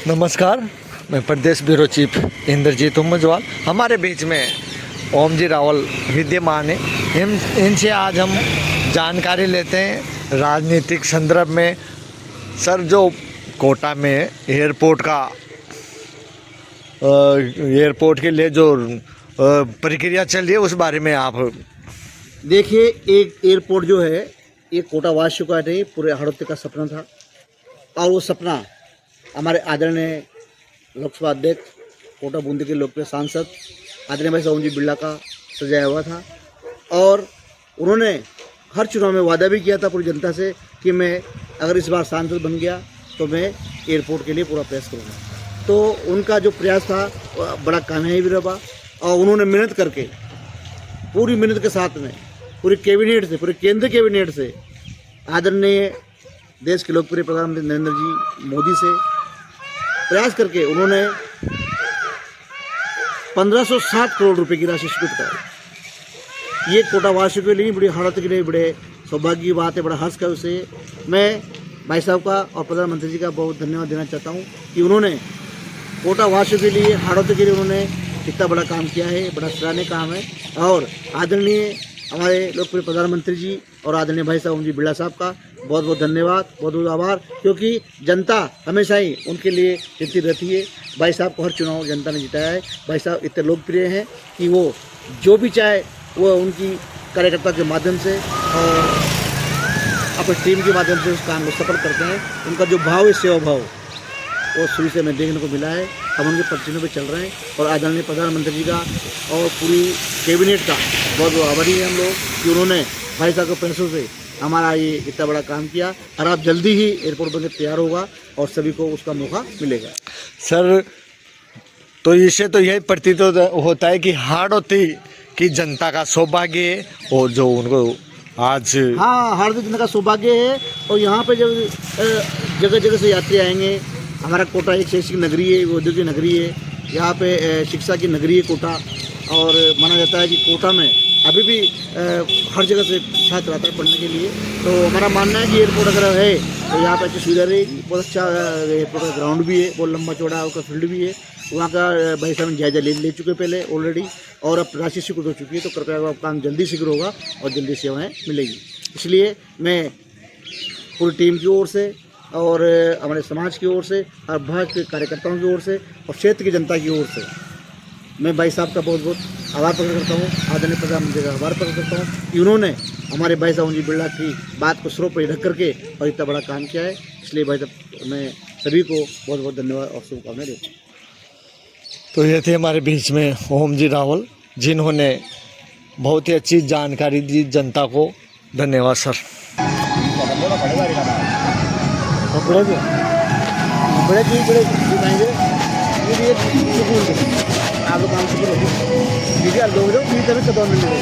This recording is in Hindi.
नमस्कार, मैं प्रदेश ब्यूरो चीफ इंद्रजीत उम्मजवाल। हमारे बीच में ओम जी रावल विद्यमान है। इनसे आज हम जानकारी लेते हैं राजनीतिक संदर्भ में। सर, जो कोटा में एयरपोर्ट के लिए जो प्रक्रिया चल रही है, उस बारे में आप देखिए। एक एयरपोर्ट जो है ये कोटा वासियों का नहीं, पूरे हड़ौती का सपना था। और वो सपना हमारे आदरणीय लोकसभा अध्यक्ष, कोटा बूंदी के लोकप्रिय सांसद आदरणीय भाई ओम जी बिरला का सजाया हुआ था। और उन्होंने हर चुनाव में वादा भी किया था पूरी जनता से कि मैं अगर इस बार सांसद बन गया तो मैं एयरपोर्ट के लिए पूरा प्रयास करूँगा। तो उनका जो प्रयास था बड़ा कामयाबी भी रहा। और उन्होंने मेहनत करके, पूरी मेहनत के साथ में, पूरी कैबिनेट से, पूरे केंद्रीय कैबिनेट से, आदरणीय देश के लोकप्रिय प्रधानमंत्री नरेंद्र जी मोदी से प्रयास करके उन्होंने 1560 करोड़ रुपए की राशि स्वीकृत कराई। ये कोटावासियों के लिए बड़ी हालत के लिए बड़े सौभाग्य की बात है, बड़ा हर्ष का उसे। मैं भाई साहब का और प्रधानमंत्री जी का बहुत धन्यवाद देना चाहता हूँ कि उन्होंने कोटावासियों के लिए, हाड़ौती के लिए उन्होंने इतना बड़ा काम किया है। बड़ा सराहनीय काम है। और आदरणीय हमारे लोकप्रिय प्रधानमंत्री जी और आदरणीय भाई साहब ओम जी बिरला साहब का बहुत बहुत धन्यवाद, बहुत बहुत आभार, क्योंकि जनता हमेशा ही उनके लिए चिंतित रहती है। भाई साहब को हर चुनाव जनता ने जिताया है। भाई साहब इतने लोकप्रिय हैं कि वो जो भी चाहे वो उनकी कार्यकर्ता के माध्यम से और अपनी टीम के माध्यम से उस काम को सफल करते हैं। उनका जो भाव है, सेवा भाव, वो शुरू से मैं देखने को मिला है। हम उनके पसीनों पे चल रहे हैं। और आदरणीय प्रधानमंत्री जी का और पूरी कैबिनेट का बहुत बहुत आभारी हैं हम लोग कि उन्होंने भाई साहब के पैसों से हमारा ये इतना बड़ा काम किया। और अब जल्दी ही एयरपोर्ट बनकर तैयार होगा और सभी को उसका मौका मिलेगा। सर, तो इससे तो यही प्रतीत होता है कि हाड़ौती की जनता का सौभाग्य है और जो उनको आज हार्दिक जनता का सौभाग्य है। और यहाँ पे जब जगह जगह से यात्री आएंगे, हमारा कोटा एक शैक्षिक नगरी है, वो औद्योगिक नगरी है, यहाँ पे शिक्षा की नगरी है कोटा। और माना जाता है कि कोटा में अभी भी हर जगह से छात्र आता है पढ़ने के लिए। तो हमारा मानना है कि एयरपोर्ट अगर है तो यहाँ पर अच्छी सुविधा रहेगी। बहुत अच्छा एयरपोर्ट का ग्राउंड भी है, बहुत लंबा चौड़ा उसका फील्ड भी है। वहाँ का भाई साहब जायजा ले चुके पहले ऑलरेडी, और अब राशि स्वीकृत हो चुकी है। तो कृपया वो काम जल्दी शीघ्र होगा और जल्दी सेवाएँ मिलेगी। इसलिए मैं पूरी टीम की ओर से और हमारे समाज की ओर से और भाजपा के कार्यकर्ताओं की ओर से और क्षेत्र की जनता की ओर से मैं भाई साहब का बहुत बहुत आभार प्रकट करता हूँ। आदरणीय प्रधानमंत्री का आभार प्रकट करता हूँ कि उन्होंने हमारे भाई साहब ओम जी बिरला की बात को सिरों पर रख करके और इतना बड़ा काम किया है। इसलिए भाई साहब, मैं सभी को बहुत बहुत धन्यवाद और शुभकामनाएं देता हूँ। तो ये थे हमारे बीच में ओम जी रावल, जिन्होंने बहुत ही अच्छी जानकारी दी जनता को। धन्यवाद सर। आप लोग काम शुरू कीजिए, लोग जो भी तरह कदम मिलेगा।